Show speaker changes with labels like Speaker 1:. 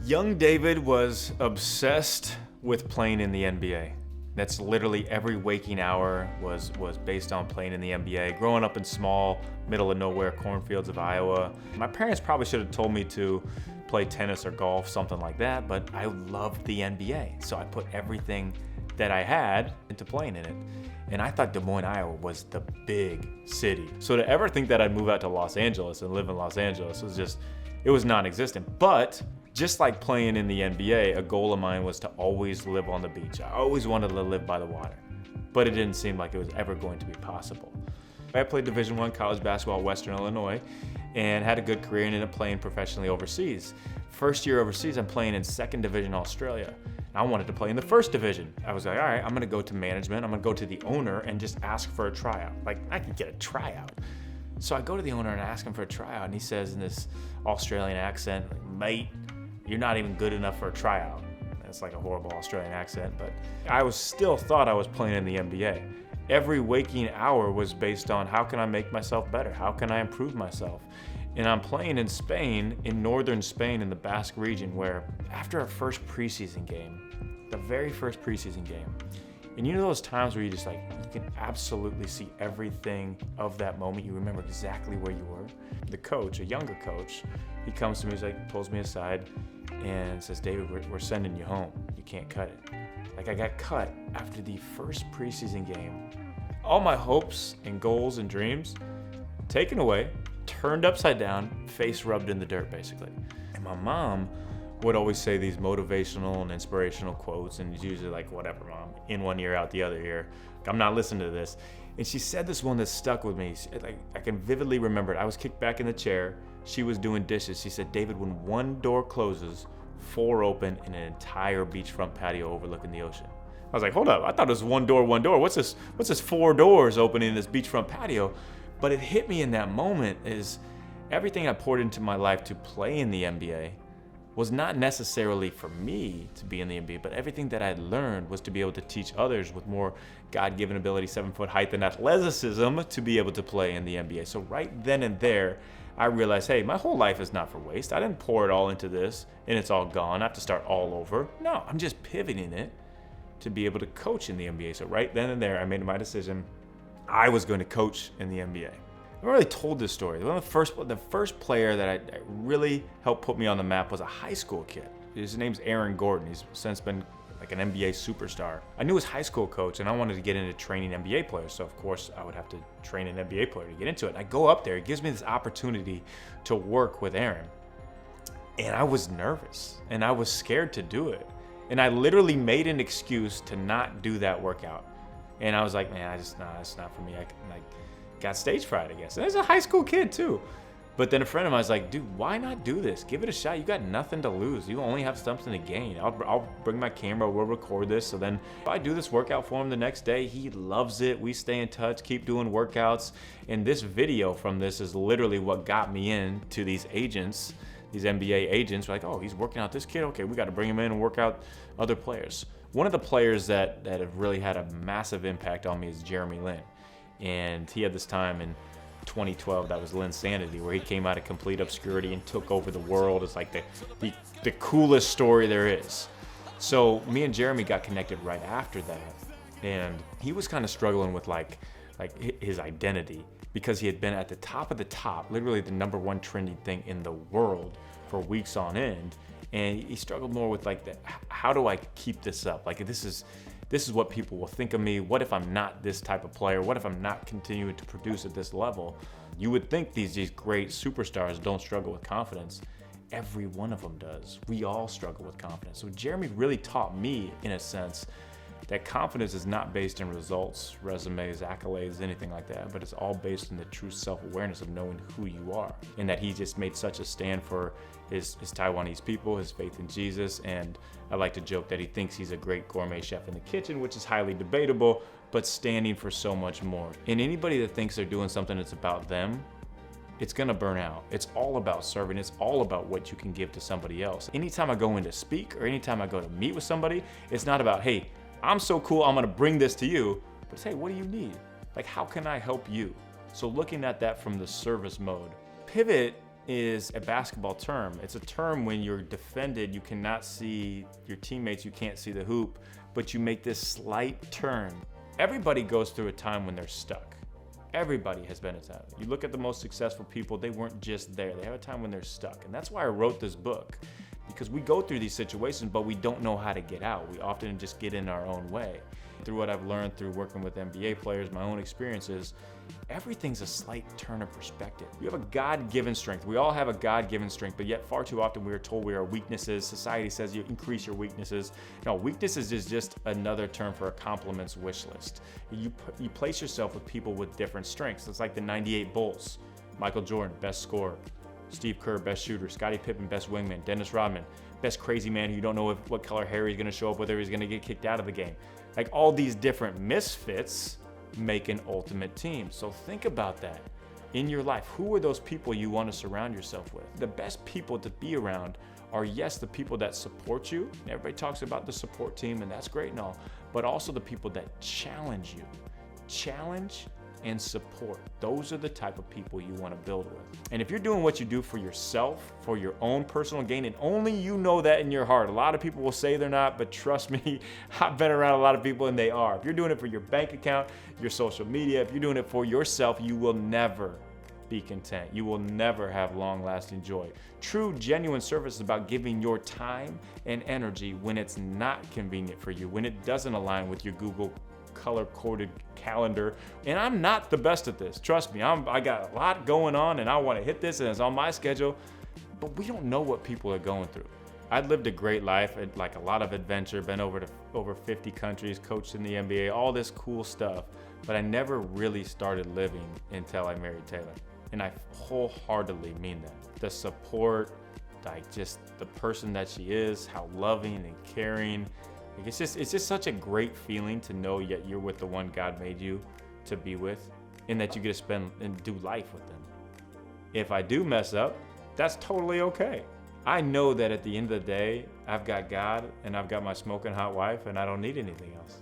Speaker 1: Young David was obsessed with playing in the NBA. That's literally every waking hour was based on playing in the NBA. Growing up in small, middle of nowhere cornfields of Iowa, my parents probably should have told me to play tennis or golf, something like that, but I loved the NBA. So I put everything that I had into playing in it. And I thought Des Moines, Iowa was the big city. So to ever think that I'd move out to Los Angeles and live in Los Angeles it was non-existent. But just like playing in the NBA, a goal of mine was to always live on the beach. I always wanted to live by the water, but it didn't seem like it was ever going to be possible. I played Division I college basketball at Western Illinois and had a good career and ended up playing professionally overseas. First year overseas, I'm playing in second division Australia. I wanted to play in the first division. I was like, all right, I'm gonna go to management. I'm gonna go to the owner and just ask for a tryout. Like, I can get a tryout. So I go to the owner and ask him for a tryout, and he says in this Australian accent, mate, you're not even good enough for a tryout. That's like a horrible Australian accent, but I still thought I was playing in the NBA. Every waking hour was based on how can I make myself better? How can I improve myself? And I'm playing in Spain, in northern Spain, in the Basque region, where after our first preseason game, the very first preseason game, and you know those times where you just like, you can absolutely see everything of that moment. You remember exactly where you were. The coach, a younger coach, he comes to me, he's like, pulls me aside and says, David, we're sending you home. You can't cut it. Like, I got cut after the first preseason game. All my hopes and goals and dreams taken away, turned upside down, face rubbed in the dirt, basically. And my mom would always say these motivational and inspirational quotes, and it's usually like, whatever, mom, in one ear, out the other ear. I'm not listening to this. And she said this one that stuck with me. Like, I can vividly remember it. I was kicked back in the chair. She was doing dishes. She said, David, when one door closes, 4 open in an entire beachfront patio overlooking the ocean. I was like, hold up. I thought it was one door. What's this 4 doors opening in this beachfront patio? But it hit me in that moment is everything I poured into my life to play in the NBA was not necessarily for me to be in the NBA, but everything that I had learned was to be able to teach others with more God-given ability, 7-foot height and athleticism to be able to play in the NBA. So right then and there, I realized, hey, my whole life is not for waste. I didn't pour it all into this and it's all gone. I have to start all over. No, I'm just pivoting it to be able to coach in the NBA. So right then and there, I made my decision. I was going to coach in the NBA. I haven't really told this story. The first player that I really helped put me on the map was a high school kid. His name's Aaron Gordon. He's since been like an NBA superstar. I knew his high school coach and I wanted to get into training NBA players. So of course I would have to train an NBA player to get into it. And I go up there, it gives me this opportunity to work with Aaron. And I was nervous and I was scared to do it. And I literally made an excuse to not do that workout. And I was like, man, it's not for me. I got stage fright, I guess. And there's a high school kid too. But then a friend of mine was like, dude, why not do this? Give it a shot. You got nothing to lose. You only have something to gain. I'll bring my camera. We'll record this. So then if I do this workout for him the next day, he loves it. We stay in touch, keep doing workouts. And this video from this is literally what got me into these agents, these NBA agents. We're like, oh, he's working out this kid. Okay, we got to bring him in and work out other players. One of the players that have really had a massive impact on me is Jeremy Lin. And he had this time in 2012 that was Linsanity, where he came out of complete obscurity and took over the world. It's like the coolest story there is. So me and Jeremy got connected right after that, and he was kind of struggling with like his identity because he had been at the top of the top, literally the #1 trending thing in the world for weeks on end, and he struggled more with like how do I keep this up? Like this is what people will think of me. What if I'm not this type of player? What if I'm not continuing to produce at this level? You would think these great superstars don't struggle with confidence. Every one of them does. We all struggle with confidence. So Jeremy really taught me, in a sense, that confidence is not based in results, resumes, accolades, anything like that, but it's all based in the true self-awareness of knowing who you are. And that he just made such a stand for his Taiwanese people, his faith in Jesus, and I like to joke that he thinks he's a great gourmet chef in the kitchen, which is highly debatable, but standing for so much more. And anybody that thinks they're doing something that's about them, it's gonna burn out. It's all about serving. It's all about what you can give to somebody else. Anytime I go in to speak or anytime I go to meet with somebody, it's not about, hey, I'm so cool, I'm gonna bring this to you, but it's, hey, what do you need? Like, how can I help you? So looking at that from the service mode, pivot is a basketball term. It's a term when you're defended, you cannot see your teammates, you can't see the hoop, but you make this slight turn. Everybody goes through a time when they're stuck. Everybody has been a time. You look at the most successful people, they weren't just there. They have a time when they're stuck. And that's why I wrote this book, because we go through these situations, but we don't know how to get out. We often just get in our own way. Through what I've learned through working with NBA players, my own experiences, everything's a slight turn of perspective. You have a God-given strength. We all have a God-given strength, but yet far too often we are told we are weaknesses. Society says you increase your weaknesses. No, weaknesses is just another term for a compliments wish list. You place yourself with people with different strengths. It's like the 98 Bulls. Michael Jordan, best scorer. Steve Kerr, best shooter. Scottie Pippen, best wingman. Dennis Rodman, best crazy man who you don't know what color hair he's gonna show up, whether he's gonna get kicked out of the game. Like, all these different misfits make an ultimate team. So think about that in your life. Who are those people you want to surround yourself with? The best people to be around are, yes, the people that support you. Everybody talks about the support team, and that's great and all, but also the people that challenge you. Challenge and support. Those are the type of people you want to build with. And if you're doing what you do for yourself, for your own personal gain, and only you know that in your heart, a lot of people will say they're not, but trust me, I've been around a lot of people and they are. If you're doing it for your bank account, your social media, if you're doing it for yourself, you will never be content. You will never have long-lasting joy. True, genuine service is about giving your time and energy when it's not convenient for you, when it doesn't align with your Google color-coded calendar. And I'm not the best at this. Trust me, I got a lot going on and I want to hit this and it's on my schedule, but we don't know what people are going through. I've lived a great life, like a lot of adventure, been over 50 countries, coached in the NBA, all this cool stuff, but I never really started living until I married Taylor. And I wholeheartedly mean that. The support, like just the person that she is, how loving and caring. It's just such a great feeling to know yet you're with the one God made you to be with, and that you get to spend and do life with them. If I do mess up, that's totally okay. I know that at the end of the day, I've got God and I've got my smoking hot wife and I don't need anything else.